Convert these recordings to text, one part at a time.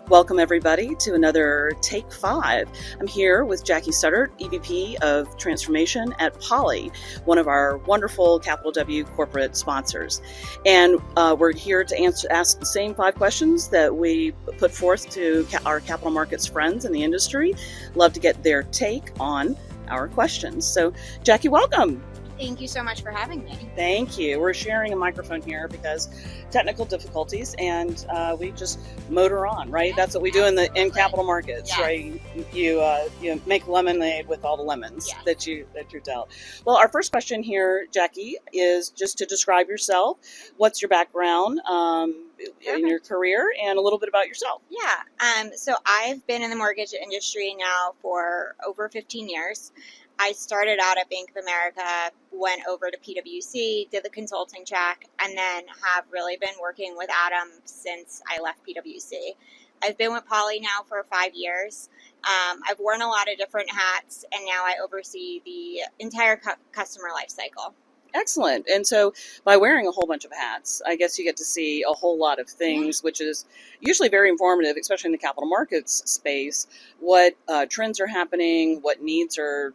Welcome, everybody, to another Take5. I'm here with Jackie Studdert, EVP of Transformation at Poly, one of our wonderful CapitalW corporate sponsors. And we're here to ask the same 5 questions that we put forth to our capital markets friends in the industry. Love to get their take on our questions. So, Jackie, welcome. Thank you so much for having me. Thank you. We're sharing a microphone here because technical difficulties, and we just motor on, right? That's what we do in capital markets, yes. Right? You make lemonade with all the lemons, yes, that you're dealt. Well, our first question here, Jackie, is just to describe yourself. What's your background in your career, and a little bit about yourself? Yeah. So I've been in the mortgage industry now for over 15 years. I started out at Bank of America, went over to PwC, did the consulting track, and then have really been working with Adam since I left PwC. I've been with Poly now for 5 years. I've worn a lot of different hats, and now I oversee the entire customer life cycle. Excellent. And so by wearing a whole bunch of hats, I guess you get to see a whole lot of things, which is usually very informative, especially in the capital markets space, what trends are happening, what needs are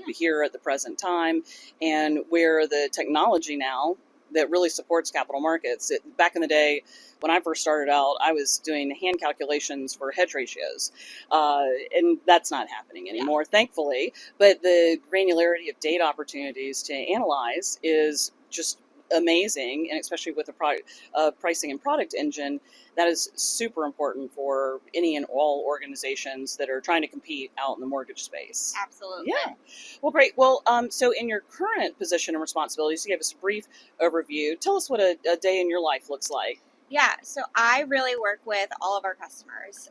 here at the present time, and where the technology now that really supports capital markets. Back in the day, when I first started out, I was doing hand calculations for hedge ratios, and that's not happening anymore, thankfully. But the granularity of data opportunities to analyze is just amazing, and especially with a pricing and product engine, that is super important for any and all organizations that are trying to compete out in the mortgage space. Absolutely. Yeah. Well, great. Well, so in your current position and responsibilities, you gave us a brief overview. Tell us what a day in your life looks like. Yeah, so I really work with all of our customers,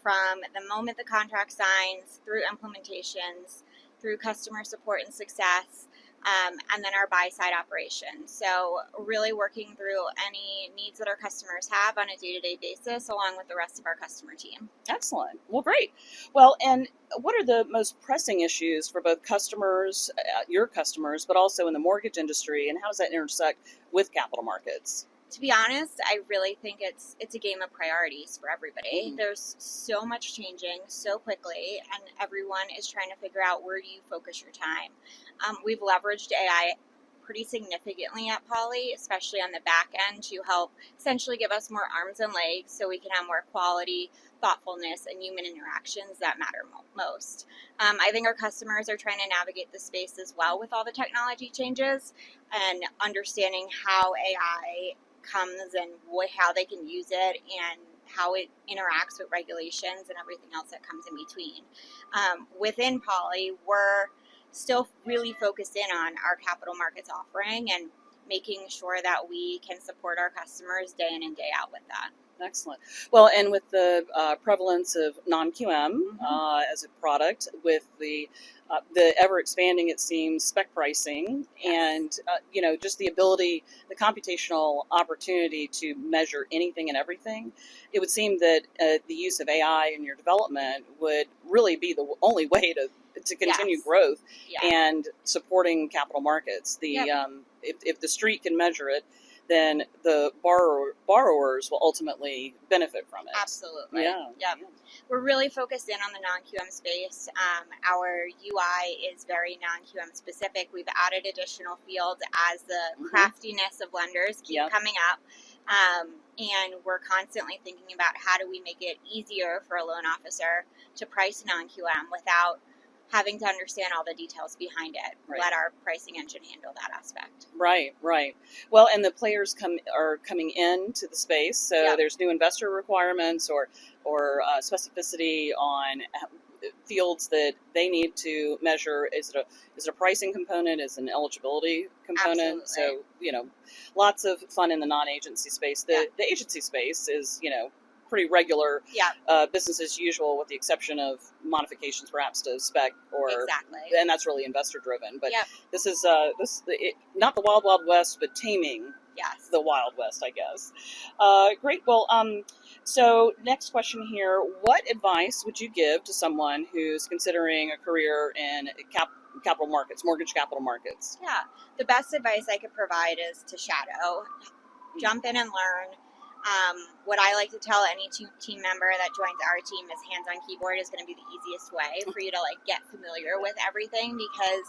from the moment the contract signs, through implementations, through customer support and success, and then our buy-side operations. So really working through any needs that our customers have on a day-to-day basis, along with the rest of our customer team. Excellent. Well, great. Well, and what are the most pressing issues for both customers, your customers, but also in the mortgage industry, and how does that intersect with capital markets? To be honest, I really think it's a game of priorities for everybody. There's so much changing so quickly, and everyone is trying to figure out where do you focus your time. We've leveraged AI pretty significantly at Poly, especially on the back end, to help essentially give us more arms and legs so we can have more quality, thoughtfulness, and human interactions that matter most. I think our customers are trying to navigate the space as well with all the technology changes and understanding how AI comes and how they can use it and how it interacts with regulations and everything else that comes in between. Within Poly, we're still really focused in on our capital markets offering and making sure that we can support our customers day in and day out with that. Excellent. Well, and with the prevalence of non-QM as a product, with the ever expanding, it seems, spec pricing, and just the ability, the computational opportunity to measure anything and everything, it would seem that the use of AI in your development would really be the only way to continue growth and supporting capital markets. If the street can measure it, then the borrowers will ultimately benefit from it. Absolutely. Yeah. We're really focused in on the non-QM space. Our UI is very non-QM specific. We've added additional fields as the craftiness of lenders keep coming up. And we're constantly thinking about how do we make it easier for a loan officer to price non-QM without having to understand all the details behind it. Let our pricing engine handle that aspect. Right. Well, and the players are coming into the space, so there's new investor requirements or specificity on fields that they need to measure. Is it a pricing component? Is it an eligibility component? Absolutely. So lots of fun in the non-agency space. The agency space is pretty regular, business as usual, with the exception of modifications perhaps to spec and that's really investor driven. But this is not the wild west, but taming the Wild West, I guess. Great. Well, so next question here: what advice would you give to someone who's considering a career in capital markets, mortgage capital markets? Yeah, the best advice I could provide is to shadow, jump in and learn. What I like to tell any team member that joins our team is hands on keyboard is going to be the easiest way for you to like get familiar with everything, because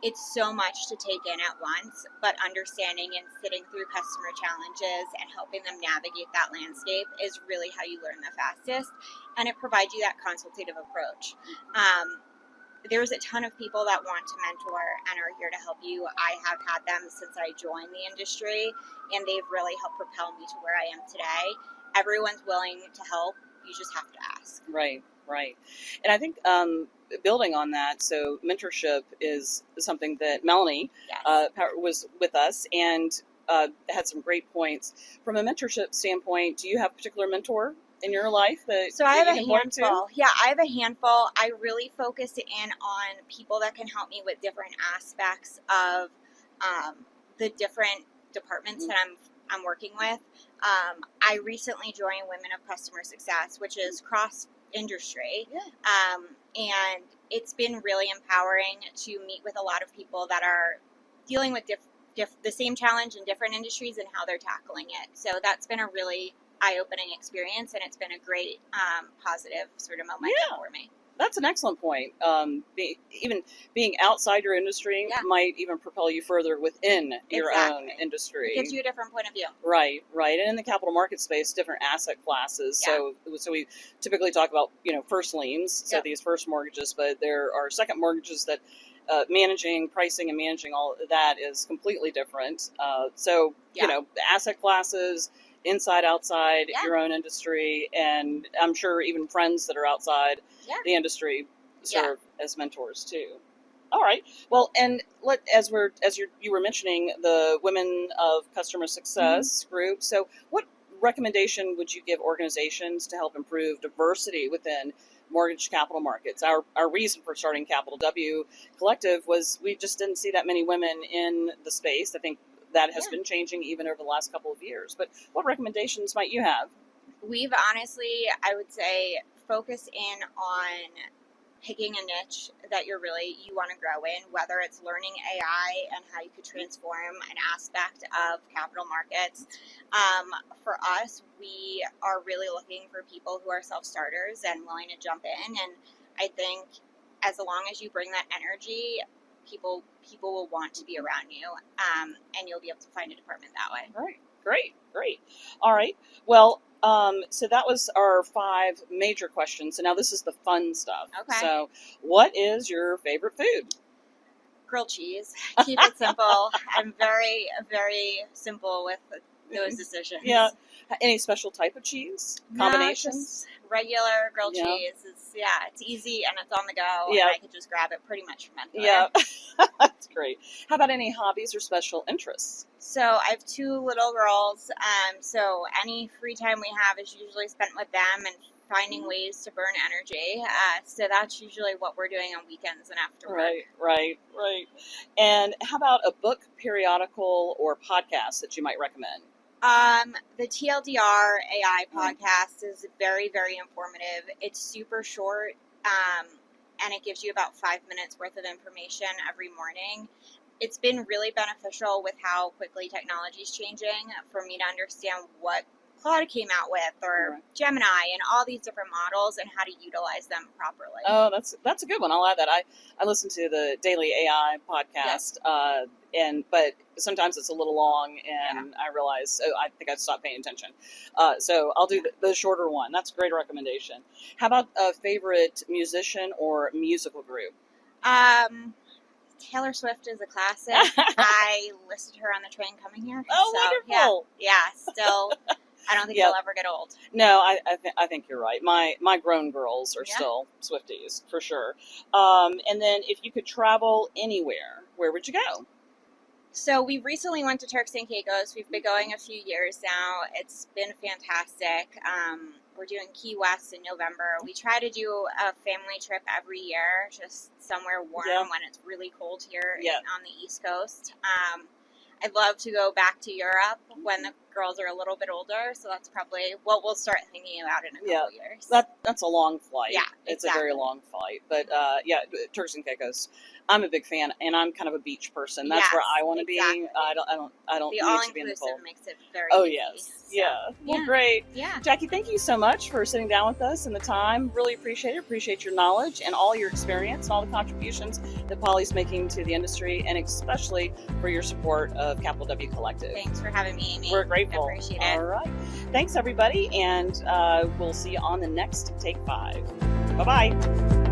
it's so much to take in at once, but understanding and sitting through customer challenges and helping them navigate that landscape is really how you learn the fastest, and it provides you that consultative approach. There's a ton of people that want to mentor and are here to help you. I have had them since I joined the industry, and they've really helped propel me to where I am today. Everyone's willing to help. You just have to ask. Right, right. And I think building on that, so mentorship is something that Melanie Yes. was with us and had some great points. From a mentorship standpoint, do you have a particular mentor in your life that So I have that a you can point to? handful. Yeah, I have a handful. I really focus in on people that can help me with different aspects of the different departments that I'm working with. I recently joined Women of Customer Success, which is cross industry, and it's been really empowering to meet with a lot of people that are dealing with the same challenge in different industries and how they're tackling it. So that's been a really eye-opening experience, and it's been a great positive sort of momentum for me. That's an excellent point. Even being outside your industry might even propel you further within your own industry. It gives you a different point of view. Right, right. And in the capital market space, different asset classes. So we typically talk about, first liens, so these first mortgages, but there are second mortgages that managing, pricing, and managing all of that is completely different. Asset classes, inside, outside your own industry, and I'm sure even friends that are outside the industry serve as mentors too. All right. Well, and you were mentioning the Women of Customer Success group. So, what recommendation would you give organizations to help improve diversity within mortgage capital markets? Our reason for starting CapitalW Collective was we just didn't see that many women in the space. I think that has been changing even over the last couple of years. But what recommendations might you have? We've honestly, I would say, focused in on picking a niche that you want to grow in, whether it's learning AI and how you could transform an aspect of capital markets. For us, we are really looking for people who are self-starters and willing to jump in. And I think as long as you bring that energy, people will want to be around you, and you'll be able to find a department that way. All right. Great. All right. Well, so that was our 5 major questions. So now this is the fun stuff. Okay. So what is your favorite food? Grilled cheese. Keep it simple. I'm very, very simple with those decisions. Yeah. Any special type of cheese combination? No, just regular grilled cheese. It's easy and it's on the go. And I can just grab it pretty much from anywhere. Yeah, that's great. How about any hobbies or special interests? So I have 2 little girls. So any free time we have is usually spent with them and finding ways to burn energy. So that's usually what we're doing on weekends and after work. Right. And how about a book, periodical, or podcast that you might recommend? The TLDR AI podcast is very, very informative. It's super short, and it gives you about 5 minutes worth of information every morning. It's been really beneficial with how quickly technology is changing for me to understand what Claude came out with, or Gemini, and all these different models, and how to utilize them properly. Oh, that's a good one. I'll add that. I listen to the Daily AI podcast, but sometimes it's a little long, and I realize I think I'd stop paying attention. So I'll do the shorter one. That's a great recommendation. How about a favorite musician or musical group? Taylor Swift is a classic. I listened to her on the train coming here. Oh, so, wonderful! Still. I don't think they'll ever get old. No, I think you're right. My grown girls are still Swifties, for sure. And then if you could travel anywhere, where would you go? So we recently went to Turks and Caicos. We've been going a few years now. It's been fantastic. We're doing Key West in November. We try to do a family trip every year, just somewhere warm when it's really cold here on the East Coast. I'd love to go back to Europe when the girls are a little bit older, so that's probably what we'll start thinking about in a couple years. That's a long flight. Yeah, it's a very long flight. But Turks and Caicos, I'm a big fan, and I'm kind of a beach person. That's where I want to be. I don't the need to be in the cold. all-inclusive makes it very Oh easy, yes, so. yeah. Well, great. Yeah, Jackie, thank you so much for sitting down with us and the time. Really appreciate it. Appreciate your knowledge and all your experience and all the contributions that Polly's making to the industry, and especially for your support of CapitalW Collective. Thanks for having me, Amy. We're grateful. I appreciate it. All right. Thanks, everybody, and we'll see you on the next Take 5. Bye-bye.